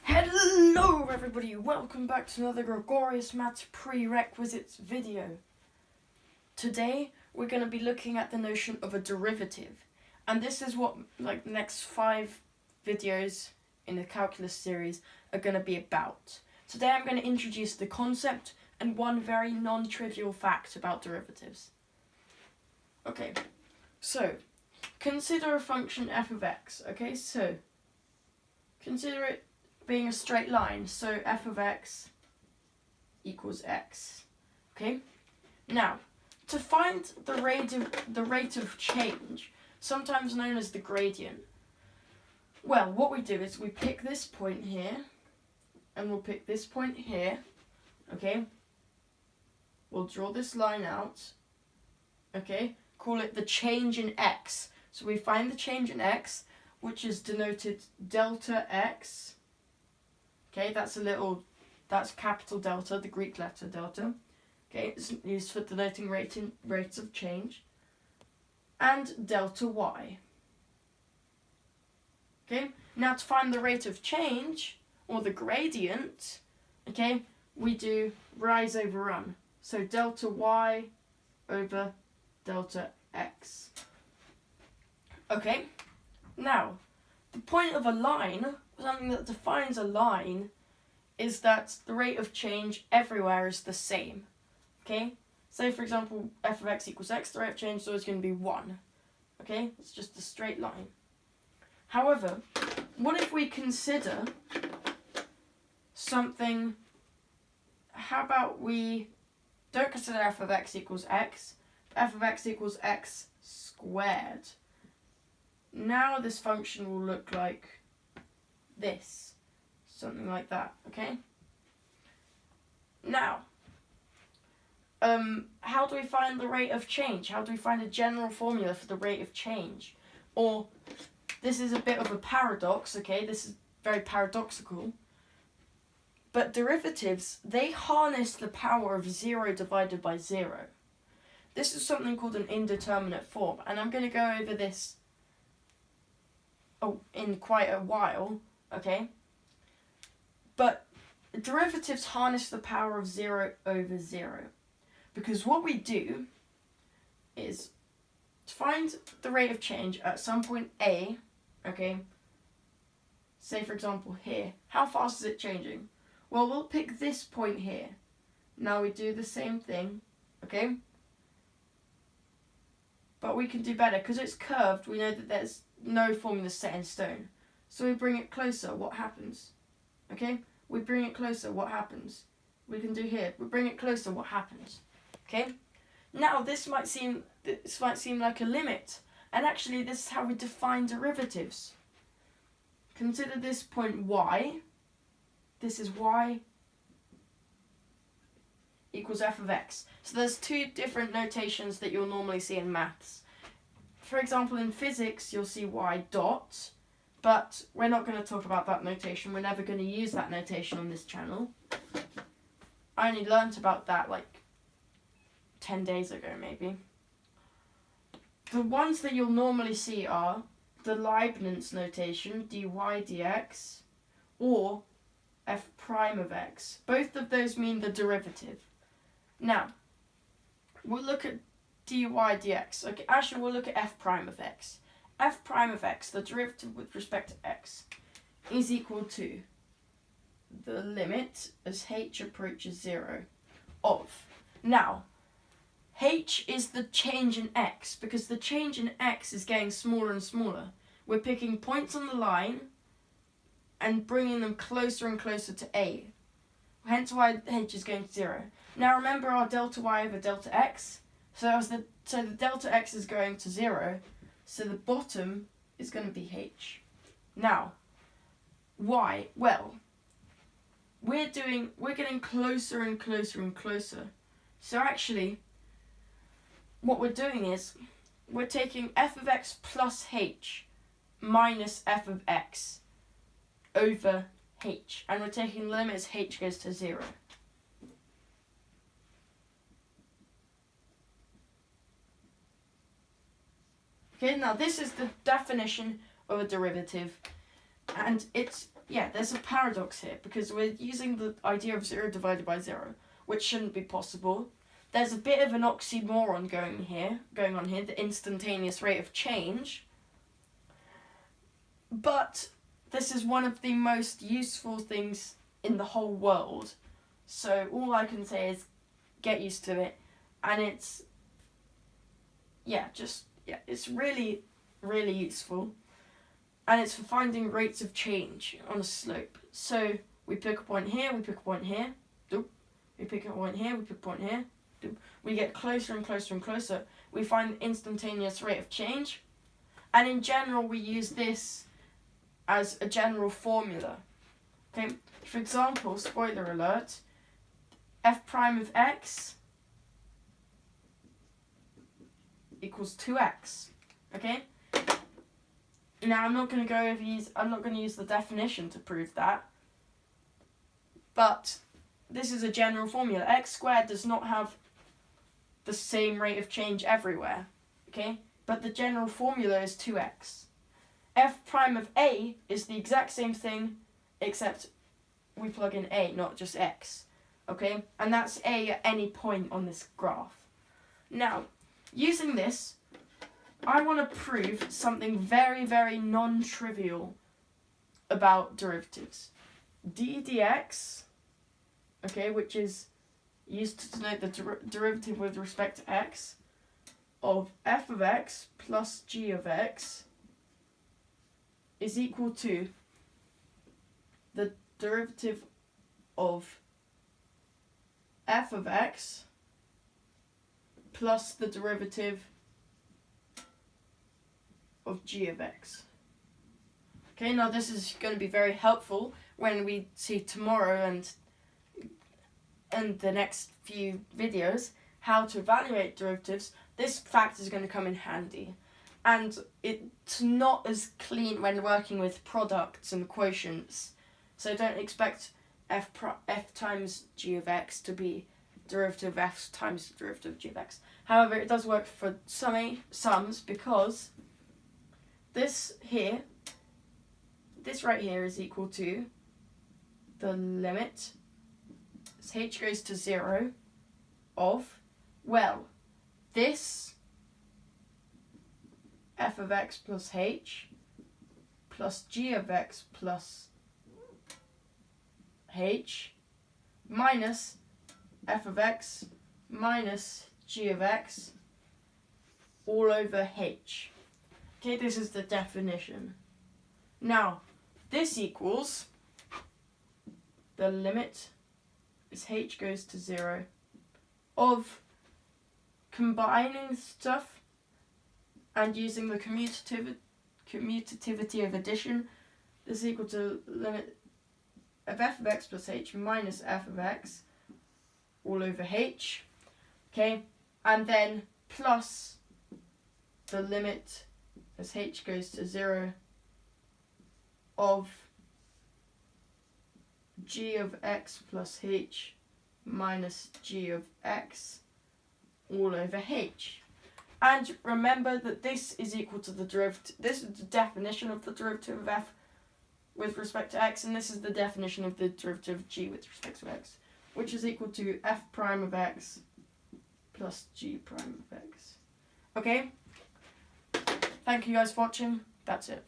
Hello everybody, welcome back to another Gregorius Maths Prerequisites video. Today we're going to be looking at the notion of a derivative, and this is what the next 5 videos in the calculus series are going to be about. Today I'm going to introduce the concept and one very non-trivial fact about derivatives. Okay, so consider a function f of x. Okay, so consider it being a straight line, so f of x equals x. Okay, now to find the rate of change, sometimes known as the gradient, well, what we do is we pick this point here and we'll pick this point here. Okay, we'll draw this line out. Okay, call it the change in x. So we find the change in x, which is denoted delta x. Okay, that's capital delta, the Greek letter delta. Okay, it's used for denoting rates of change. And delta y. Okay, now to find the rate of change, or the gradient, okay, we do rise over run. So delta y over delta x. Okay, now the point of a line, something that defines a line, is that the rate of change everywhere is the same. Okay, say for example f of x equals x, the rate of change is always going to be 1. Okay, it's just a straight line. However, what if we consider something, how about we don't consider f of x equals x, but f of x equals x squared. Now this function will look like this, something like that, okay? Now, how do we find the rate of change? How do we find a general formula for the rate of change? Or, this is a bit of a paradox, okay? This is very paradoxical. But derivatives, they harness the power of 0 divided by 0. This is something called an indeterminate form, and I'm going to go over this in quite a while, okay? But derivatives harness the power of 0 over 0. Because what we do is to find the rate of change at some point A, okay? Say for example here. How fast is it changing? Well, we'll pick this point here. Now we do the same thing, okay? But we can do better. Because it's curved, we know that there's no formula set in stone. So we bring it closer, what happens? Okay? We bring it closer, what happens? We can do here. We bring it closer, what happens? Okay? Now this might seem like a limit. And actually this is how we define derivatives. Consider this point y. This is y equals f of x. So there's 2 different notations that you'll normally see in maths. For example, in physics, you'll see y dot, but we're not going to talk about that notation. We're never going to use that notation on this channel. I only learnt about that like 10 days ago, maybe. The ones that you'll normally see are the Leibniz notation, dy dx, or f prime of x. Both of those mean the derivative. Now, we'll look at dy dx. Okay, actually we'll look at f prime of x. F prime of x, the derivative with respect to x, is equal to the limit as h approaches 0 of. Now, h is the change in x, because the change in x is getting smaller and smaller. We're picking points on the line and bringing them closer and closer to a. Hence why h is going to 0. Now remember our delta y over delta x. So the delta x is going to 0. So the bottom is going to be h. Now, why? Well, we're getting closer and closer and closer. So actually, what we're doing is we're taking f of x plus h minus f of x over h, and we're taking the limit as h goes to 0. Okay, now this is the definition of a derivative, and it's yeah, there's a paradox here because we're using the idea of 0 divided by 0, which shouldn't be possible. There's a bit of an oxymoron going on here, the instantaneous rate of change. But this is one of the most useful things in the whole world. So all I can say is get used to it. And it's really, really useful. And it's for finding rates of change on a slope. So we pick a point here, we pick a point here, doop. We pick a point here, we pick a point here, doop. We get closer and closer and closer. We find the instantaneous rate of change. And in general, we use this as a general formula. Okay, for example, spoiler alert, f prime of x equals 2x. Okay? Now I'm not going to use the definition to prove that. But this is a general formula. X squared does not have the same rate of change everywhere. Okay? But the general formula is 2x. F prime of a is the exact same thing, except we plug in a, not just x. Okay? And that's a at any point on this graph. Now, using this, I want to prove something very, very non-trivial about derivatives. d dx, okay, which is used to denote the derivative with respect to x, of f of x plus g of x is equal to the derivative of f of x plus the derivative of g of x. Okay, now this is going to be very helpful when we see tomorrow and the next few videos how to evaluate derivatives. This fact is going to come in handy. And it's not as clean when working with products and quotients. So don't expect f times g of x to be derivative of f times the derivative of g of x. However, it does work for sums because this right here is equal to the limit as h goes to 0 of, well, this f of x plus h plus g of x plus h minus f of x minus g of x all over h. Okay, this is the definition. Now, this equals the limit as h goes to 0 of combining stuff and using the commutativity of addition. This is equal to limit of f of x plus h minus f of x all over h. Okay, and then plus the limit as h goes to 0 of g of x plus h minus g of x all over h. And remember that this is equal to the derivative. This is the definition of the derivative of f with respect to x, and this is the definition of the derivative of g with respect to x, which is equal to f prime of x plus g prime of x. Okay? Thank you guys for watching. That's it.